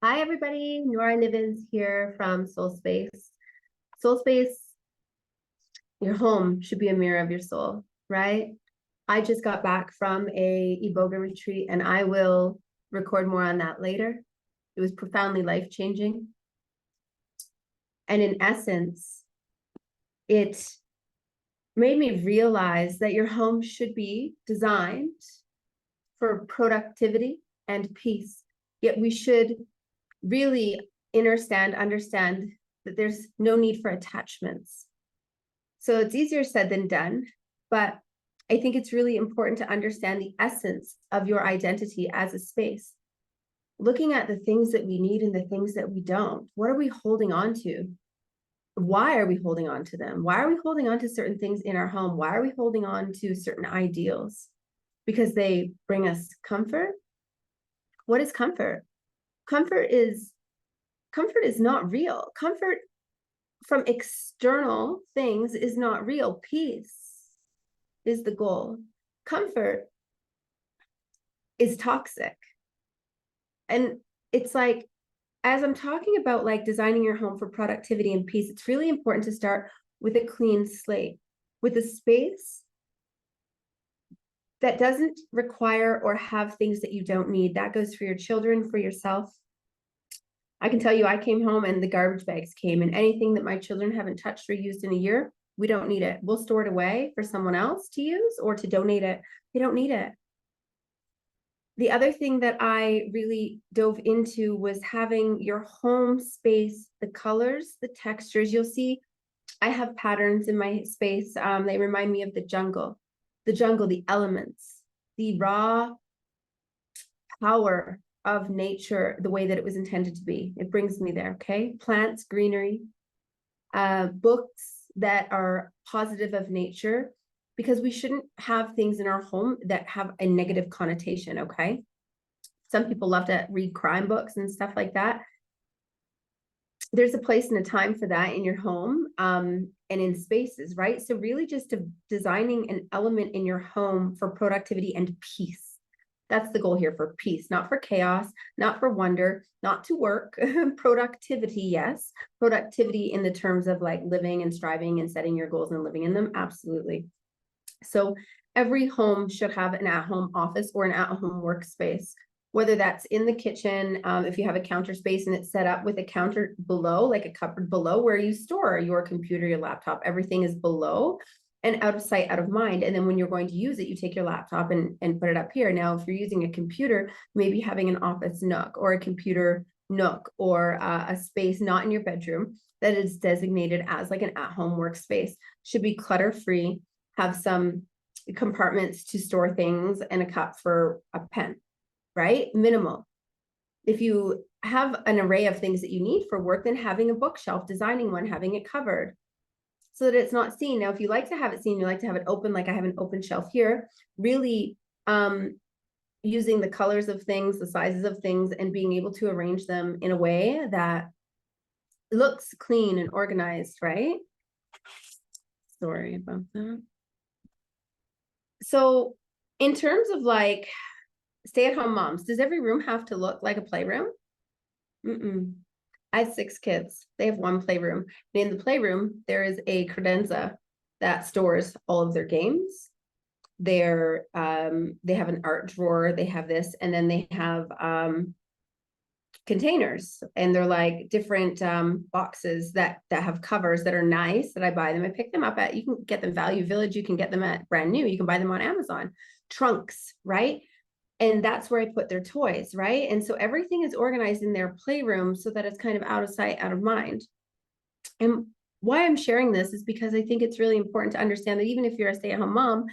Hi, everybody. Nora Nivens here from Soul Space. Soul Space, your home should be a mirror of your soul, right? I just got back from a Iboga retreat, and I will record more on that later. It was profoundly life-changing. And in essence, it made me realize that your home should be designed for productivity and peace. Yet we should really understand that there's no need for attachments. So it's easier said than done, but I think it's really important to understand the essence of your identity as a space. Looking at the things that we need and the things that we don't. What are we holding on to? Why are we holding on to them? Why are we holding on to certain things in our home? Why are we holding on to certain ideals? Because they bring us comfort? What is comfort? Comfort is not real. Comfort from external things is not real. Peace is the goal. Comfort is toxic. And it's like, as I'm talking about like designing your home for productivity and peace, it's really important to start with a clean slate, with a space that doesn't require or have things that you don't need. That goes for your children, for yourself. I can tell you, I came home and the garbage bags came, and anything that my children haven't touched or used in a year, we don't need it. We'll store it away for someone else to use or to donate it. They don't need it. The other thing that I really dove into was having your home space, the colors, the textures. You'll see I have patterns in my space. They remind me of the jungle, the elements, the raw power of nature, the way that it was intended to be. It brings me there, okay? Plants, greenery, books that are positive of nature, because we shouldn't have things in our home that have a negative connotation, okay? Some people love to read crime books and stuff like that. There's a place and a time for that in your home and in spaces, right? So really just designing an element in your home for productivity and peace. That's the goal here, for peace, not for chaos, not for wonder, not to work. Productivity, yes. Productivity in the terms of like living and striving and setting your goals and living in them, absolutely. So every home should have an at-home office or an at-home workspace, whether that's in the kitchen, if you have a counter space and it's set up with a counter below, like a cupboard below where you store your computer, your laptop, everything is below and out of sight, out of mind. And then when you're going to use it, you take your laptop and put it up here. Now, if you're using a computer, maybe having an office nook or a computer nook or a space not in your bedroom that is designated as like an at-home workspace should be clutter-free, have some compartments to store things and a cup for a pen, right? Minimal. If you have an array of things that you need for work, then having a bookshelf, designing one, having it covered so that it's not seen. Now, if you like to have it seen, you like to have it open, like I have an open shelf here, really using the colors of things, the sizes of things, and being able to arrange them in a way that looks clean and organized, right? Sorry about that. So in terms of like stay-at-home moms, does every room have to look like a playroom? I have 6 kids. They have 1 playroom. And in the playroom, there is a credenza that stores all of their games. They have an art drawer. They have this, and then they have containers, and they're like different boxes that have covers that are nice that I buy them. I pick them up at, you can get them Value Village. You can get them at brand new. You can buy them on Amazon. Trunks, right? And that's where I put their toys, right? And so everything is organized in their playroom so that it's kind of out of sight, out of mind. And why I'm sharing this is because I think it's really important to understand that even if you're a stay-at-home mom,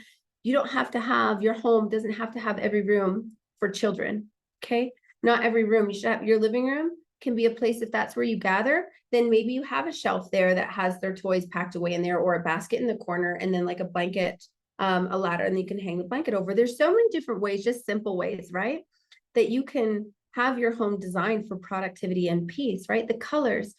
you don't have to have, your home doesn't have to have every room for children, okay? Not every room. You should have, your living room can be a place, if that's where you gather, then maybe you have a shelf there that has their toys packed away in there, or a basket in the corner, and then like a blanket, a ladder, and you can hang the blanket over. There's so many different ways, just simple ways, right? That you can have your home designed for productivity and peace, right? The colors.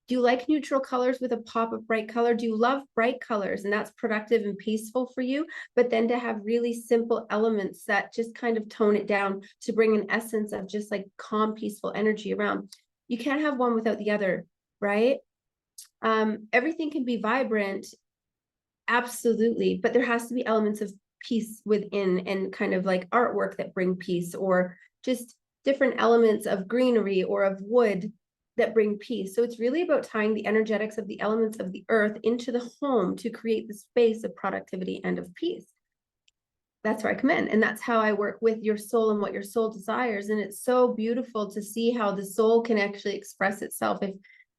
Do you like neutral colors with a pop of bright color? Do you love bright colors and that's productive and peaceful for you? But then to have really simple elements that just kind of tone it down to bring an essence of just like calm, peaceful energy around. You can't have one without the other, right? Everything can be vibrant, absolutely, but there has to be elements of peace within and kind of like artwork that bring peace, or just different elements of greenery or of wood that bring peace. So it's really about tying the energetics of the elements of the earth into the home to create the space of productivity and of peace. That's where I come in. And that's how I work with your soul and what your soul desires. And it's so beautiful to see how the soul can actually express itself.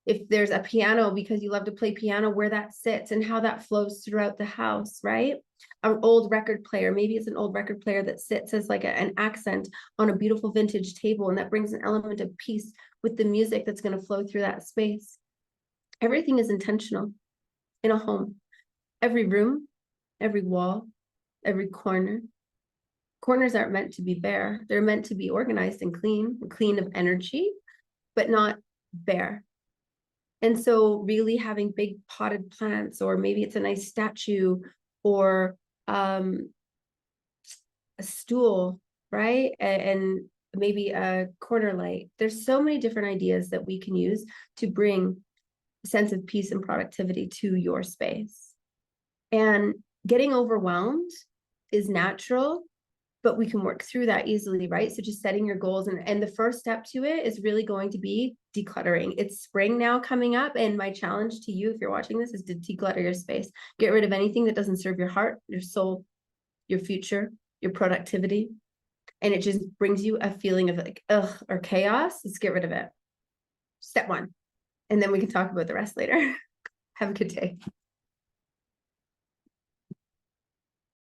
If there's a piano, because you love to play piano, where that sits and how that flows throughout the house, right? An old record player, maybe it's an old record player that sits as like an accent on a beautiful vintage table, and that brings an element of peace with the music that's going to flow through that space. Everything is intentional in a home. Every room, every wall, every corner. Corners aren't meant to be bare. They're meant to be organized and clean of energy, but not bare. And so really having big potted plants, or maybe it's a nice statue, or a stool, right? And maybe a corner light. There's so many different ideas that we can use to bring a sense of peace and productivity to your space. And getting overwhelmed is natural, but we can work through that easily, right? So just setting your goals, and the first step to it is really going to be decluttering. It's spring now coming up, and my challenge to you, if you're watching this, is to declutter your space. Get rid of anything that doesn't serve your heart, your soul, your future, your productivity, and it just brings you a feeling of like ugh or chaos. Let's get rid of it. Step one, and then we can talk about the rest later. Have a good day.